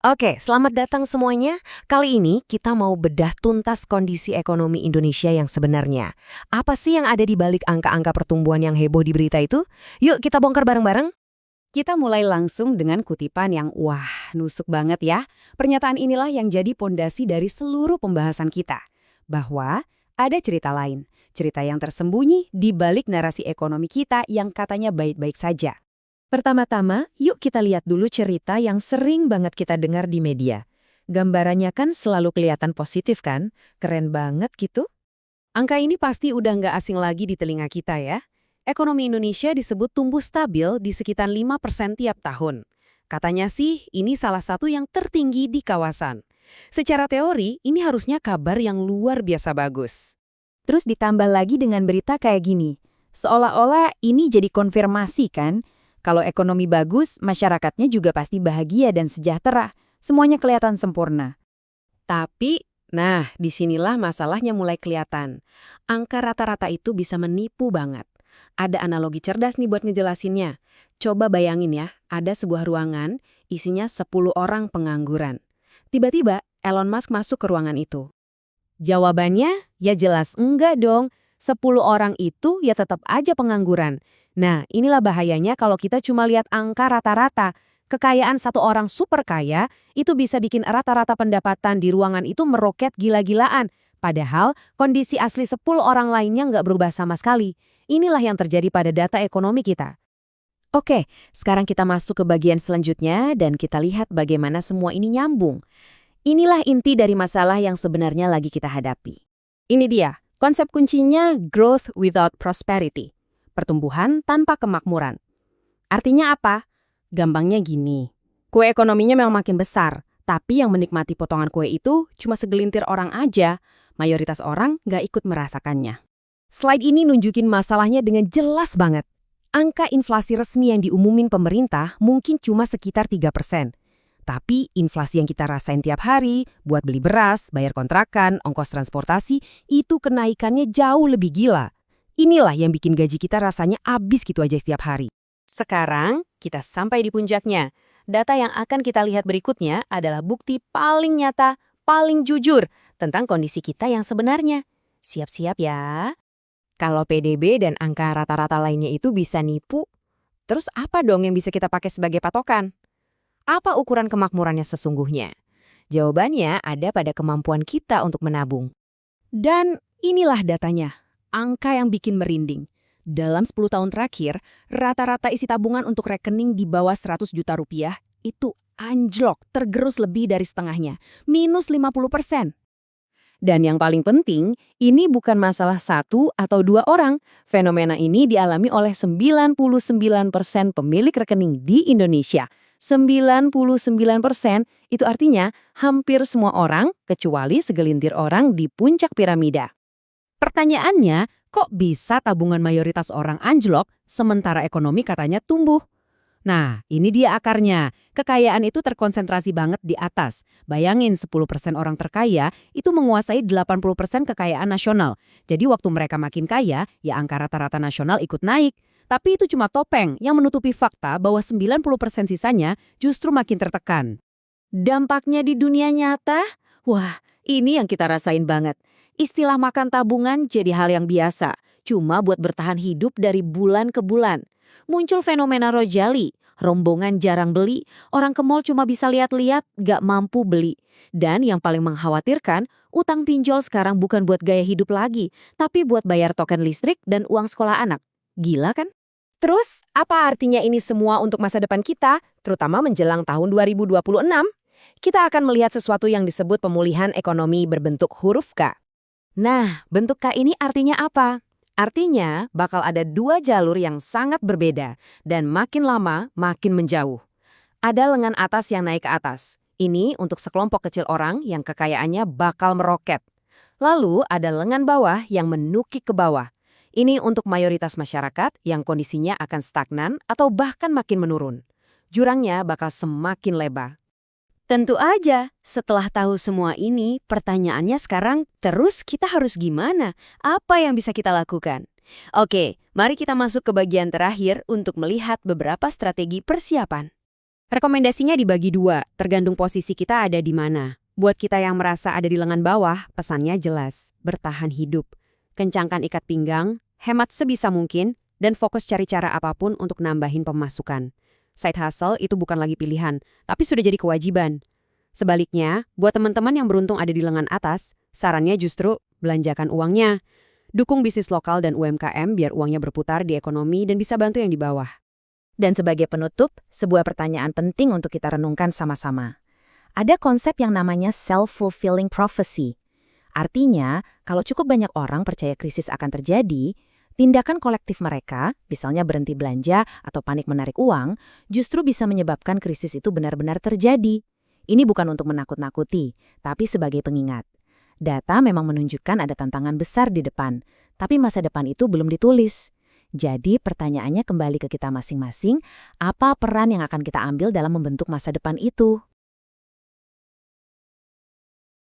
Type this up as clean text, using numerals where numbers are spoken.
Oke, selamat datang semuanya. Kali ini kita mau bedah tuntas kondisi ekonomi Indonesia yang sebenarnya. Apa sih yang ada di balik angka-angka pertumbuhan yang heboh di berita itu? Yuk kita bongkar bareng-bareng. Kita mulai langsung dengan kutipan yang nusuk banget ya. Pernyataan inilah yang jadi pondasi dari seluruh pembahasan kita. Bahwa ada cerita lain, cerita yang tersembunyi di balik narasi ekonomi kita yang katanya baik-baik saja. Pertama-tama, yuk kita lihat dulu cerita yang sering banget kita dengar di media. Gambarannya kan selalu kelihatan positif kan? Keren banget gitu. Angka ini pasti udah nggak asing lagi di telinga kita ya. Ekonomi Indonesia disebut tumbuh stabil di sekitar 5% tiap tahun. Katanya sih ini salah satu yang tertinggi di kawasan. Secara teori, ini harusnya kabar yang luar biasa bagus. Terus ditambah lagi dengan berita kayak gini. Seolah-olah ini jadi konfirmasi kan? Kalau ekonomi bagus, masyarakatnya juga pasti bahagia dan sejahtera. Semuanya kelihatan sempurna. Tapi, disinilah masalahnya mulai kelihatan. Angka rata-rata itu bisa menipu banget. Ada analogi cerdas nih buat ngejelasinnya. Coba bayangin ya, ada sebuah ruangan, isinya 10 orang pengangguran. Tiba-tiba, Elon Musk masuk ke ruangan itu. Jawabannya, ya jelas enggak dong. 10 orang itu ya tetap aja pengangguran. Nah, inilah bahayanya kalau kita cuma lihat angka rata-rata. Kekayaan satu orang super kaya itu bisa bikin rata-rata pendapatan di ruangan itu meroket gila-gilaan. Padahal kondisi asli 10 orang lainnya nggak berubah sama sekali. Inilah yang terjadi pada data ekonomi kita. Oke, sekarang kita masuk ke bagian selanjutnya dan kita lihat bagaimana semua ini nyambung. Inilah inti dari masalah yang sebenarnya lagi kita hadapi. Ini dia, konsep kuncinya growth without prosperity. Pertumbuhan tanpa kemakmuran. Artinya apa? Gampangnya gini, kue ekonominya memang makin besar, tapi yang menikmati potongan kue itu cuma segelintir orang aja, mayoritas orang nggak ikut merasakannya. Slide ini nunjukin masalahnya dengan jelas banget. Angka inflasi resmi yang diumumin pemerintah mungkin cuma sekitar 3%. Tapi inflasi yang kita rasain tiap hari, buat beli beras, bayar kontrakan, ongkos transportasi, itu kenaikannya jauh lebih gila. Inilah yang bikin gaji kita rasanya abis gitu aja setiap hari. Sekarang, kita sampai di puncaknya. Data yang akan kita lihat berikutnya adalah bukti paling nyata, paling jujur tentang kondisi kita yang sebenarnya. Siap-siap ya. Kalau PDB dan angka rata-rata lainnya itu bisa nipu, terus apa dong yang bisa kita pakai sebagai patokan? Apa ukuran kemakmurannya sesungguhnya? Jawabannya ada pada kemampuan kita untuk menabung. Dan inilah datanya, angka yang bikin merinding. Dalam 10 tahun terakhir, rata-rata isi tabungan untuk rekening di bawah 100 juta rupiah itu anjlok, tergerus lebih dari setengahnya, minus 50%. Dan yang paling penting, ini bukan masalah satu atau dua orang. Fenomena ini dialami oleh 99% pemilik rekening di Indonesia. 99% itu artinya hampir semua orang, kecuali segelintir orang di puncak piramida. Pertanyaannya, kok bisa tabungan mayoritas orang anjlok sementara ekonomi katanya tumbuh? Nah, ini dia akarnya. Kekayaan itu terkonsentrasi banget di atas. Bayangin 10% orang terkaya itu menguasai 80% kekayaan nasional. Jadi waktu mereka makin kaya, ya angka rata-rata nasional ikut naik. Tapi itu cuma topeng yang menutupi fakta bahwa 90% sisanya justru makin tertekan. Dampaknya di dunia nyata? Wah, ini yang kita rasain banget. Istilah makan tabungan jadi hal yang biasa, cuma buat bertahan hidup dari bulan ke bulan. Muncul fenomena rojali, rombongan jarang beli, orang ke mall cuma bisa lihat-lihat, gak mampu beli. Dan yang paling mengkhawatirkan, utang pinjol sekarang bukan buat gaya hidup lagi, tapi buat bayar token listrik dan uang sekolah anak. Gila kan? Terus, apa artinya ini semua untuk masa depan kita, terutama menjelang tahun 2026? Kita akan melihat sesuatu yang disebut pemulihan ekonomi berbentuk huruf K. Nah, bentuk K ini artinya apa? Artinya, bakal ada dua jalur yang sangat berbeda dan makin lama makin menjauh. Ada lengan atas yang naik ke atas. Ini untuk sekelompok kecil orang yang kekayaannya bakal meroket. Lalu ada lengan bawah yang menukik ke bawah. Ini untuk mayoritas masyarakat yang kondisinya akan stagnan atau bahkan makin menurun. Jurangnya bakal semakin lebar. Tentu aja, setelah tahu semua ini, pertanyaannya sekarang, terus kita harus gimana? Apa yang bisa kita lakukan? Oke, mari kita masuk ke bagian terakhir untuk melihat beberapa strategi persiapan. Rekomendasinya dibagi dua, tergantung posisi kita ada di mana. Buat kita yang merasa ada di lengan bawah, pesannya jelas, bertahan hidup. Kencangkan ikat pinggang, hemat sebisa mungkin, dan fokus cari cara apapun untuk nambahin pemasukan. Side hustle itu bukan lagi pilihan, tapi sudah jadi kewajiban. Sebaliknya, buat teman-teman yang beruntung ada di lengan atas, sarannya justru belanjakan uangnya. Dukung bisnis lokal dan UMKM biar uangnya berputar di ekonomi dan bisa bantu yang di bawah. Dan sebagai penutup, sebuah pertanyaan penting untuk kita renungkan sama-sama. Ada konsep yang namanya self-fulfilling prophecy. Artinya, kalau cukup banyak orang percaya krisis akan terjadi, tindakan kolektif mereka, misalnya berhenti belanja atau panik menarik uang, justru bisa menyebabkan krisis itu benar-benar terjadi. Ini bukan untuk menakut-nakuti, tapi sebagai pengingat. Data memang menunjukkan ada tantangan besar di depan, tapi masa depan itu belum ditulis. Jadi pertanyaannya kembali ke kita masing-masing, apa peran yang akan kita ambil dalam membentuk masa depan itu?